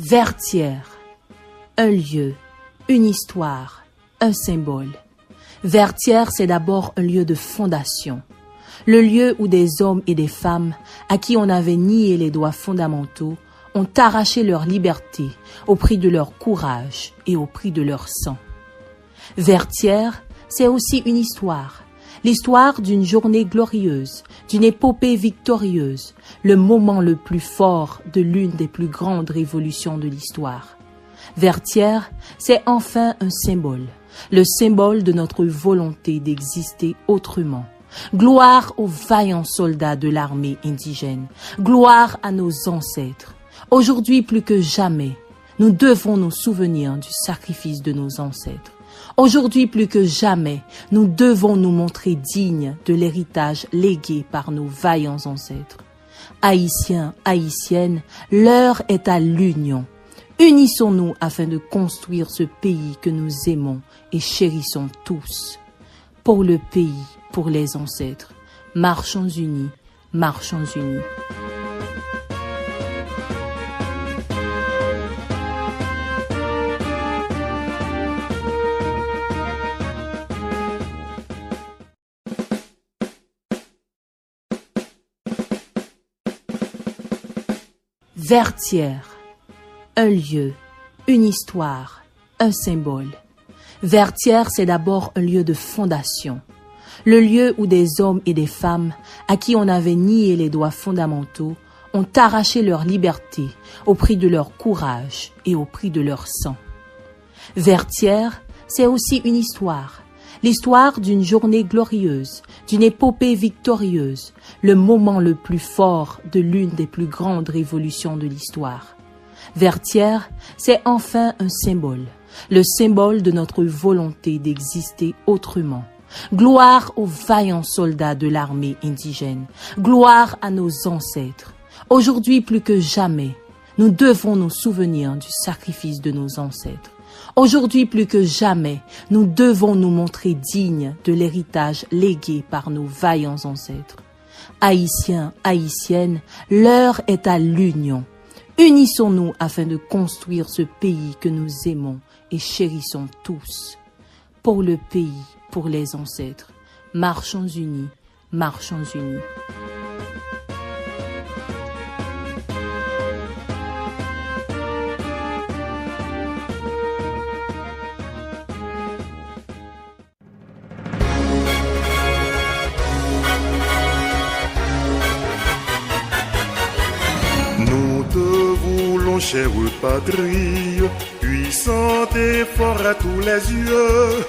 Vertières, un lieu, une histoire, un symbole. Vertières, c'est d'abord un lieu de fondation, le lieu où des hommes et des femmes à qui on avait nié les droits fondamentaux ont arraché leur liberté au prix de leur courage et au prix de leur sang. Vertières, c'est aussi une histoire, l'histoire d'une journée glorieuse, d'une épopée victorieuse, le moment le plus fort de l'une des plus grandes révolutions de l'histoire. Vertières, c'est enfin un symbole, le symbole de notre volonté d'exister autrement. Gloire aux vaillants soldats de l'armée indigène, gloire à nos ancêtres. Aujourd'hui plus que jamais, nous devons nous souvenir du sacrifice de nos ancêtres. Aujourd'hui plus que jamais, nous devons nous montrer dignes de l'héritage légué par nos vaillants ancêtres. Haïtiens, Haïtiennes, l'heure est à l'union. Unissons-nous afin de construire ce pays que nous aimons et chérissons tous. Pour le pays, pour les ancêtres, marchons unis, marchons unis. Vertières, un lieu, une histoire, un symbole. Vertières, c'est d'abord un lieu de fondation, le lieu où des hommes et des femmes à qui on avait nié les droits fondamentaux ont arraché leur liberté au prix de leur courage et au prix de leur sang. Vertières, c'est aussi une histoire, l'histoire d'une journée glorieuse, d'une épopée victorieuse, le moment le plus fort de l'une des plus grandes révolutions de l'histoire. Vertières, c'est enfin un symbole, le symbole de notre volonté d'exister autrement. Gloire aux vaillants soldats de l'armée indigène, gloire à nos ancêtres. Aujourd'hui plus que jamais, nous devons nous souvenir du sacrifice de nos ancêtres. Aujourd'hui plus que jamais, nous devons nous montrer dignes de l'héritage légué par nos vaillants ancêtres. Haïtiens, Haïtiennes, l'heure est à l'union. Unissons-nous afin de construire ce pays que nous aimons et chérissons tous. Pour le pays, pour les ancêtres, marchons unis, marchons unis. Nous te voulons, chère patrie, puissante et fort à tous les yeux.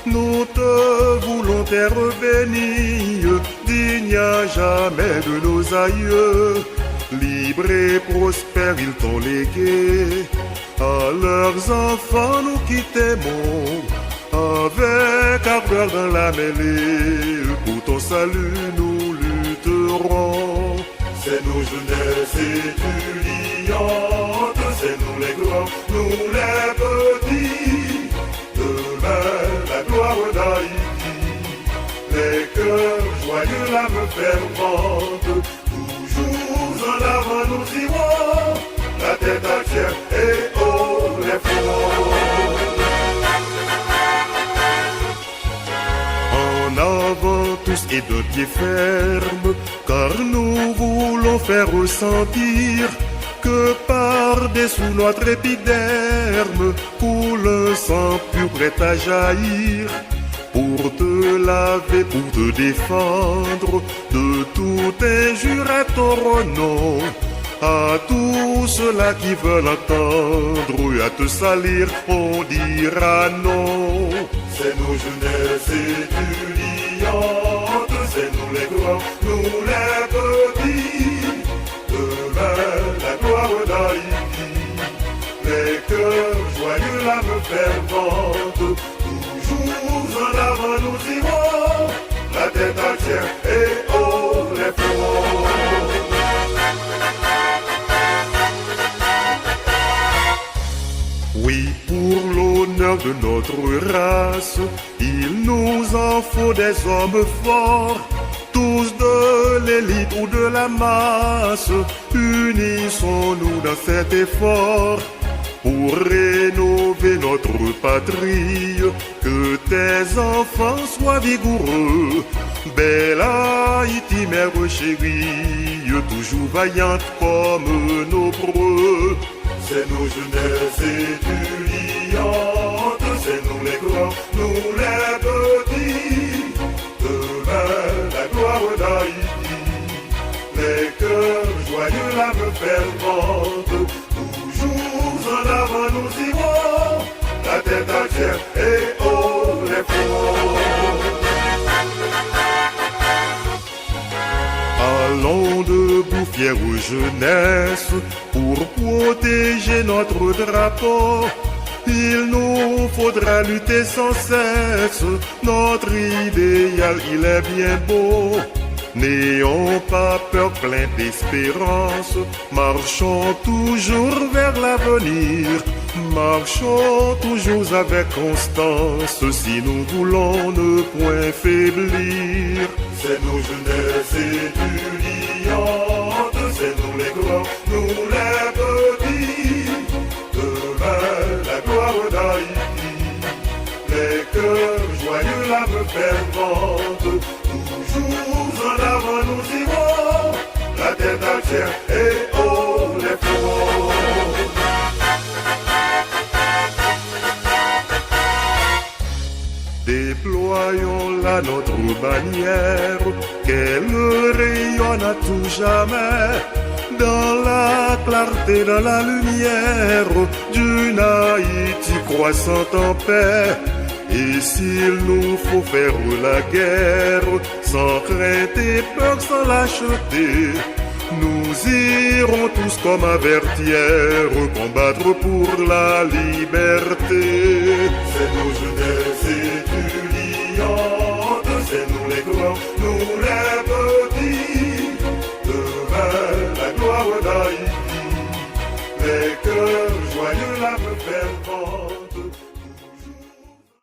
Nous te voulons, terre bénie, digne à jamais de nos aïeux. Libre et prospère, ils t'ont légué à leurs enfants, nous qui t'aimons. Avec ardeur dans la mêlée, pour ton salut nous lutterons. C'est nos jeunesses étudiantes, c'est nous les grands, nous les petits. Demain, la gloire d'Haïti, les cœurs joyeux, l'âme fervente. Toujours en avant nous irons, la tête à terre et haut les fronts. En avant tous et de pied ferme, car nous voulons faire ressentir que par-dessous notre épiderme coule un sang pur prêt à jaillir. Pour te laver, pour te défendre de toute injure à ton nom. À tous ceux-là qui veulent entendre et à te salir, on dira non. C'est nos jeunesses étudiantes, c'est nous les grands, nous les petits. Demain, la gloire d'Haïti, les cœurs joyeux, l'âme fervente. Toujours en avant nous irons, la tête à terre et haut les fronts. Oui, pour l'honneur de notre race, il nous en faut des hommes forts, tous de l'élite ou de la masse. Unissons-nous dans cet effort pour rénover notre patrie. Que tes enfants soient vigoureux, belle Haïti, mère chérie, toujours vaillante comme nos preux. C'est nos jeunesses étudiantes, c'est nous les grands, nous les petits. Demain, la gloire d'Haïti, les cœurs joyeux, l'âme fervente. Toujours en avant nous irons, la tête à terre et haut les fronts. Allons debout, fière jeunesse, pour protéger notre drapeau. Il nous faudra lutter sans cesse, notre idéal il est bien beau. N'ayons pas peur, plein d'espérance, marchons toujours vers l'avenir, marchons toujours avec constance, si nous voulons ne point faiblir. C'est nos jeunesses étudiantes, c'est nous les grands, nous les petits. Demain, la gloire d'Haïti, les cœurs joyeux, l'âme fervente. Toujours en avant nous irons, la tête à terre et haut les fronts. Déployons-la notre bannière, qu'elle rayonne à tout jamais, dans la clarté, dans la lumière, d'une Haïti croissante en paix. Et s'il nous faut faire la guerre, sans crainte et peur, sans lâcheté, nous irons tous comme avertières, combattre pour la liberté. C'est nos jeunesses étudiantes, c'est nous les grands, nous les petits. Demain, la gloire d'Haïti, les cœurs joyeux, l'âme fervente.